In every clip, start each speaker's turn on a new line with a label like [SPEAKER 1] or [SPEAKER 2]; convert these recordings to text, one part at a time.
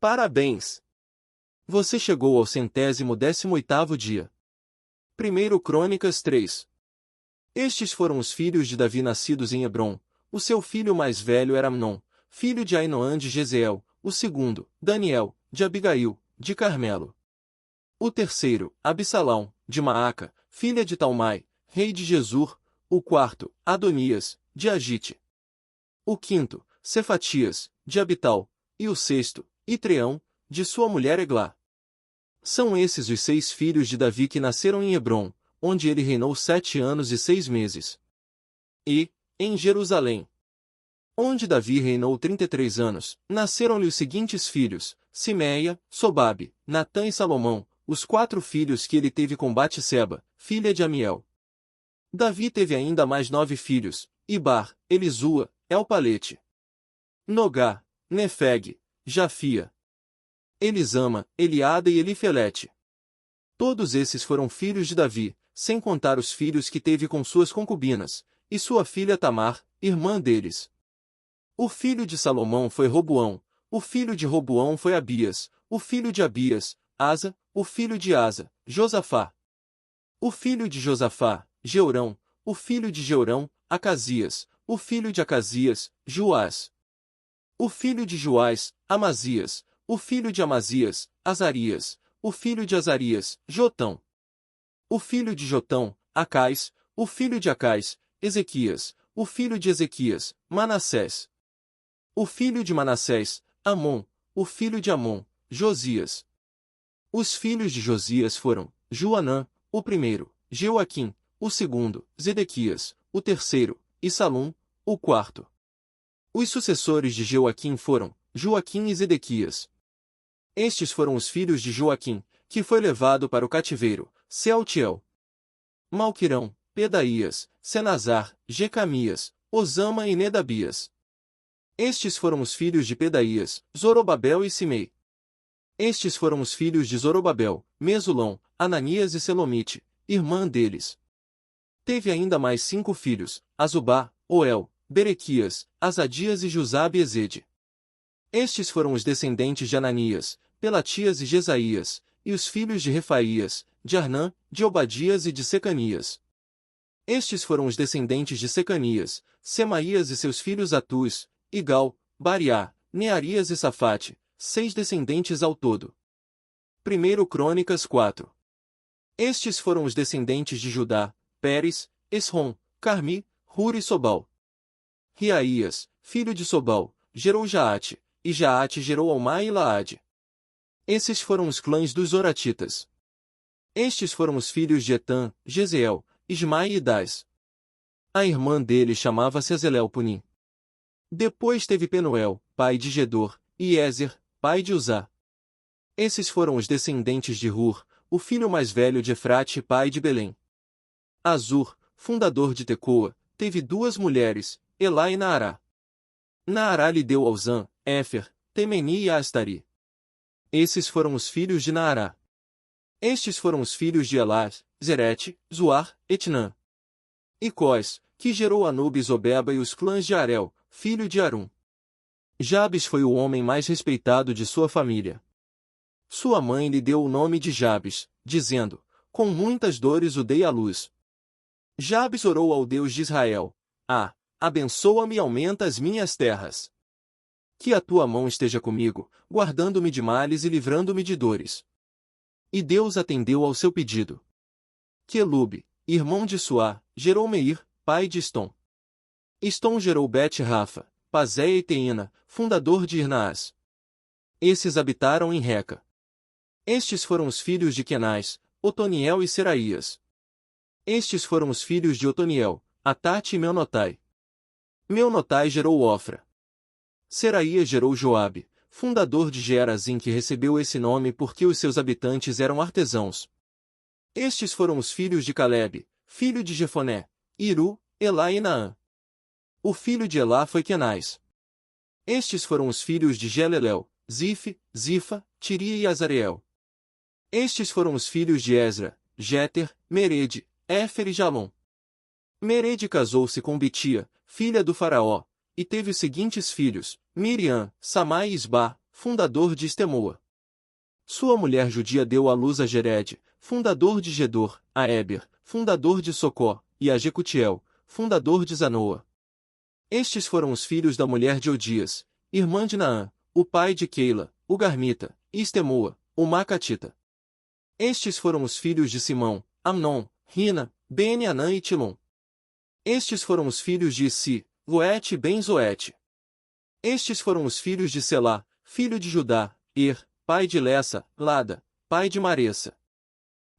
[SPEAKER 1] Parabéns! Você chegou ao 118º dia. 1 Crônicas 3. Estes foram os filhos de Davi nascidos em Hebrom. O seu filho mais velho era Amnon, filho de Ainoã de Jezeel. O segundo, Daniel, de Abigail, de Carmelo. O terceiro, Absalão, de Maaca, filha de Talmai, rei de Gesur. O quarto, Adonias, de Agite. O quinto, Cefatias, de Abital. E o sexto, Itreão, de sua mulher Eglá. São esses os 6 filhos de Davi que nasceram em Hebrom, onde ele reinou 7 anos e 6 meses. E, em Jerusalém, onde Davi reinou 33 anos, nasceram-lhe os seguintes filhos: Simeia, Sobabe, Natã e Salomão, os 4 filhos que ele teve com Batseba, filha de Amiel. Davi teve ainda mais 9 filhos: Ibar, Elisua, Elpalete, Nogá, Nefeg, Jafia, Elisama, Eliada e Elifelete. Todos esses foram filhos de Davi, sem contar os filhos que teve com suas concubinas, e sua filha Tamar, irmã deles. O filho de Salomão foi Roboão, o filho de Roboão foi Abias, o filho de Abias, Asa, o filho de Asa, Josafá. O filho de Josafá, Jeorão, o filho de Jeorão, Acasias, o filho de Acasias, Joás. O filho de Joás, Amazias, o filho de Amazias, Azarias, o filho de Azarias, Jotão. O filho de Jotão, Acais, o filho de Acais, Ezequias, o filho de Ezequias, Manassés. O filho de Manassés, Amon, o filho de Amon, Josias. Os filhos de Josias foram, Joanã, o primeiro, Jeoaquim, o segundo, Zedequias, o terceiro, e Salum, o quarto. Os sucessores de Jeoaquim foram, Joaquim e Zedequias. Estes foram os filhos de Joaquim, que foi levado para o cativeiro: Sealtiel, Malquirão, Pedaías, Senazar, Jecamias, Osama e Nedabias. Estes foram os filhos de Pedaías, Zorobabel e Simei. Estes foram os filhos de Zorobabel, Mesulão, Ananias e Selomite, irmã deles. Teve ainda mais 5 filhos: Azubá, Oel, Berequias, Azadias e Jusabe e Ezede. Estes foram os descendentes de Ananias, Pelatias e Jesaías, e os filhos de Refaías, de Arnã, de Obadias e de Secanias. Estes foram os descendentes de Secanias, Semaías e seus filhos Atus, Igal, Bariá, Nearias e Safate, 6 descendentes ao todo. 1 Crônicas 4. Estes foram os descendentes de Judá: Pérez, Esrom, Carmi, Hur e Sobal. Riaías, filho de Sobal, gerou Jaate, e Jaate gerou Almai e Laade. Esses foram os clãs dos Zoratitas. Estes foram os filhos de Etã, Jezeel, Ismai e Daz. A irmã dele chamava-se Azelelpunim. Depois teve Penuel, pai de Gedor, e Ézer, pai de Uzá. Esses foram os descendentes de Hur, o filho mais velho de Efrate e pai de Belém. Azur, fundador de Tecoa, teve 2 mulheres, Elá e Naará. Naará lhe deu Auzã, Éfer, Temeni e Astari. Esses foram os filhos de Naará. Estes foram os filhos de Elá, Zerete, Zoar, Etnã. E Cós, que gerou Anub e Zobeba e os clãs de Arel, filho de Arum. Jabes foi o homem mais respeitado de sua família. Sua mãe lhe deu o nome de Jabes, dizendo: com muitas dores o dei à luz. Jabes orou ao Deus de Israel: abençoa-me e aumenta as minhas terras. Que a tua mão esteja comigo, guardando-me de males e livrando-me de dores. E Deus atendeu ao seu pedido. Quelube, irmão de Suá, gerou Meir, pai de Estom. Estom gerou Bet-Rafa, Pazéia e Teína, fundador de Irnaás. Esses habitaram em Reca. Estes foram os filhos de Kenaz, Otoniel e Seraías. Estes foram os filhos de Otoniel, Atate e Meonotai. Meonotai gerou Ofra. Seraías gerou Joabe, fundador de Gerazim, que recebeu esse nome porque os seus habitantes eram artesãos. Estes foram os filhos de Calebe, filho de Jefoné, Iru, Elá e Naã. O filho de Elá foi Kenaz. Estes foram os filhos de Gelelel, Zife, Zifa, Tiria e Azareel. Estes foram os filhos de Ezra, Jéter, Merede, Éfer e Jalom. Merede casou-se com Bitia, filha do faraó, e teve os seguintes filhos: Miriam, Samai e Isbá, fundador de Estemoa. Sua mulher judia deu à luz a Jered, fundador de Gedor, a Éber, fundador de Socó, e a Jecutiel, fundador de Zanoa. Estes foram os filhos da mulher de Odias, irmã de Naã, o pai de Keila, o Garmita, e Estemoa, o Macatita. Estes foram os filhos de Simão, Amnon, Rina, Ben-Anã e Tilom. Estes foram os filhos de Issi, Loete e Ben-Zoete. Estes foram os filhos de Selá, filho de Judá, pai de Lessa, Lada, pai de Maressa.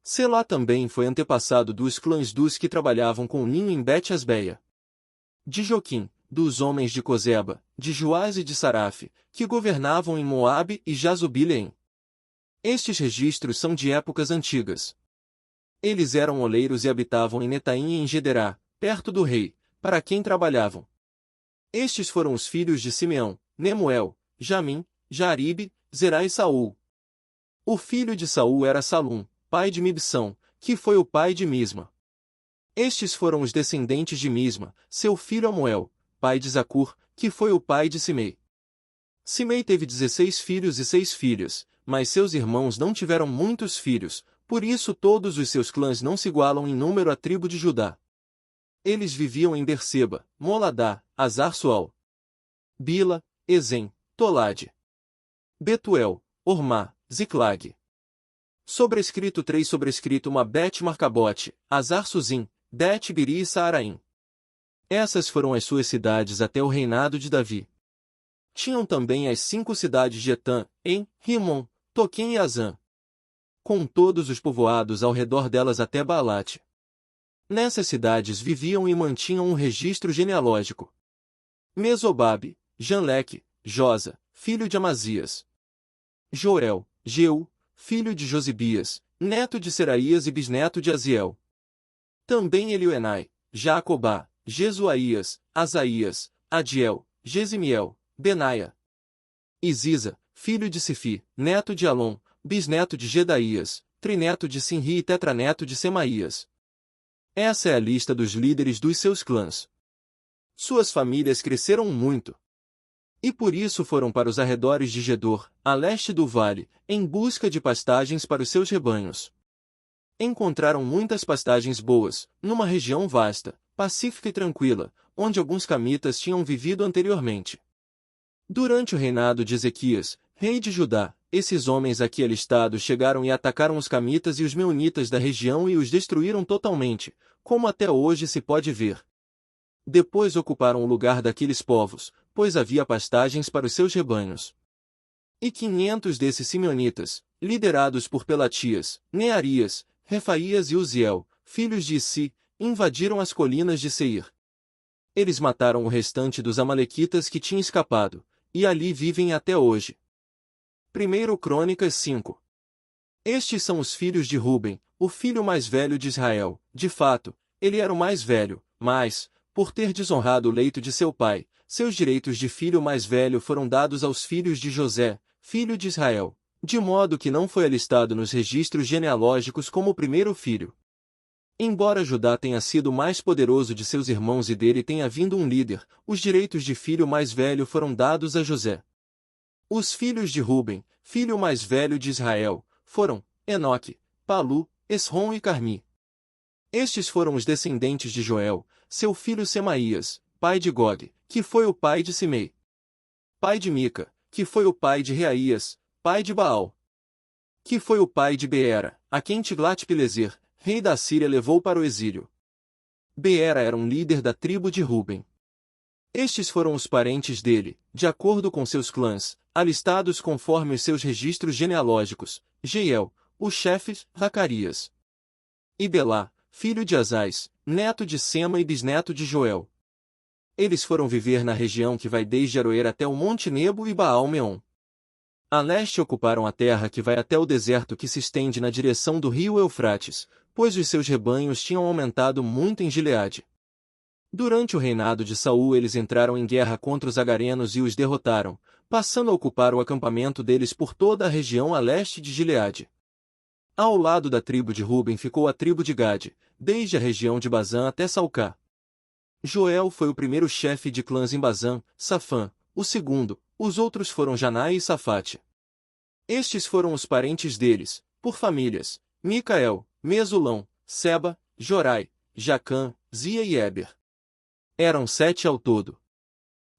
[SPEAKER 1] Selá também foi antepassado dos clãs dos que trabalhavam com linho em Bet-Asbeia. De Joquim, dos homens de Cozeba, de Joás e de Sarafe, que governavam em Moabe e Jazubileém. Estes registros são de épocas antigas. Eles eram oleiros e habitavam em Netaim e em Gederá, perto do rei, para quem trabalhavam. Estes foram os filhos de Simeão, Nemuel, Jamim, Jaribe, Zerá e Saul. O filho de Saul era Salum, pai de Mibsão, que foi o pai de Misma. Estes foram os descendentes de Misma, seu filho Amuel, pai de Zacur, que foi o pai de Simei. Simei teve 16 filhos e 6 filhas, mas seus irmãos não tiveram muitos filhos, por isso todos os seus clãs não se igualam em número à tribo de Judá. Eles viviam em Berseba, Moladá, Azar-Sual, Bila, Ezem, Tolade, Betuel, Ormá, Ziclag. Sobrescrito 3 sobrescrito uma Bet-Marcabote, Azar-Suzim, Bet-Biri e Saaraim. Essas foram as suas cidades até o reinado de Davi. Tinham também as 5 cidades de Etã, em Rimon, Toquim e Azã, com todos os povoados ao redor delas até Baalate. Nessas cidades viviam e mantinham um registro genealógico. Mesobabe, Janleque, Josa, filho de Amazias. Joel, Jeu, filho de Josibias, neto de Seraías e bisneto de Aziel. Também Elioenai, Jacobá, Jesuaías, Asaías, Adiel, Gesimiel, Benaia. Isiza, filho de Sifi, neto de Alom, bisneto de Gedaías, trineto de Sinri e tetraneto de Semaías. Essa é a lista dos líderes dos seus clãs. Suas famílias cresceram muito. E por isso foram para os arredores de Gedor, a leste do vale, em busca de pastagens para os seus rebanhos. Encontraram muitas pastagens boas, numa região vasta, pacífica e tranquila, onde alguns camitas tinham vivido anteriormente. Durante o reinado de Ezequias, rei de Judá, esses homens aqui alistados chegaram e atacaram os camitas e os meunitas da região e os destruíram totalmente, como até hoje se pode ver. Depois ocuparam o lugar daqueles povos, pois havia pastagens para os seus rebanhos. E 500 desses simeonitas, liderados por Pelatias, Nearias, Refaías e Uziel, filhos de Issi, invadiram as colinas de Seir. Eles mataram o restante dos amalequitas que tinham escapado, e ali vivem até hoje. 1 Crônicas 5. Estes são os filhos de Ruben, o filho mais velho de Israel. De fato, ele era o mais velho, mas, por ter desonrado o leito de seu pai, seus direitos de filho mais velho foram dados aos filhos de José, filho de Israel, de modo que não foi alistado nos registros genealógicos como o primeiro filho. Embora Judá tenha sido o mais poderoso de seus irmãos e dele tenha vindo um líder, os direitos de filho mais velho foram dados a José. Os filhos de Ruben, filho mais velho de Israel, foram Enoque, Palu, Esrom e Carmi. Estes foram os descendentes de Joel, seu filho Semaías, pai de Gog, que foi o pai de Simei. Pai de Mica, que foi o pai de Reaías, pai de Baal. Que foi o pai de Beera, a quem Tiglat-Pileser, rei da Síria, levou para o exílio. Beera era um líder da tribo de Ruben. Estes foram os parentes dele, de acordo com seus clãs, alistados conforme os seus registros genealógicos: Jeiel, o chefe, Zacarias. E Belá, filho de Azais, neto de Sema e bisneto de Joel. Eles foram viver na região que vai desde Aroer até o Monte Nebo e Baal-Meon. A leste ocuparam a terra que vai até o deserto que se estende na direção do rio Eufrates, pois os seus rebanhos tinham aumentado muito em Gileade. Durante o reinado de Saul eles entraram em guerra contra os agarenos e os derrotaram, passando a ocupar o acampamento deles por toda a região a leste de Gileade. Ao lado da tribo de Ruben ficou a tribo de Gade, desde a região de Bazã até Salcá. Joel foi o primeiro chefe de clãs em Bazã, Safã, o segundo, Os outros foram Janai e Safate. Estes foram os parentes deles, por famílias: Micael, Mesulão, Seba, Jorai, Jacã, Zia e Éber. Eram 7 ao todo.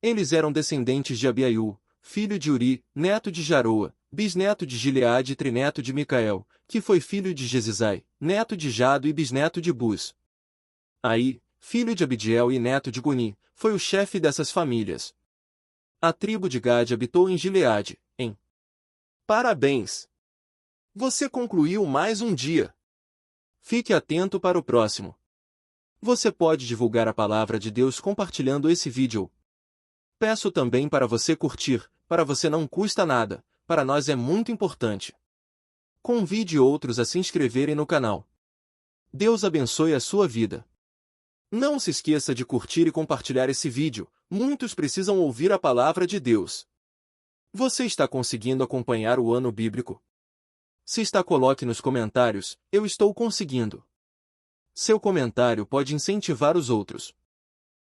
[SPEAKER 1] Eles eram descendentes de Abiaiú, filho de Uri, neto de Jaroa, bisneto de Gileade e trineto de Micael, que foi filho de Jesisai, neto de Jado e bisneto de Buz. Aí, filho de Abidiel e neto de Guni, foi o chefe dessas famílias. A tribo de Gade habitou em Gileade, em. Parabéns! Você concluiu mais um dia. Fique atento para o próximo. Você pode divulgar a palavra de Deus compartilhando esse vídeo. Peço também para você curtir, para você não custa nada, para nós é muito importante. Convide outros a se inscreverem no canal. Deus abençoe a sua vida. Não se esqueça de curtir e compartilhar esse vídeo, muitos precisam ouvir a palavra de Deus. Você está conseguindo acompanhar o ano bíblico? Se está, coloque nos comentários: eu estou conseguindo. Seu comentário pode incentivar os outros.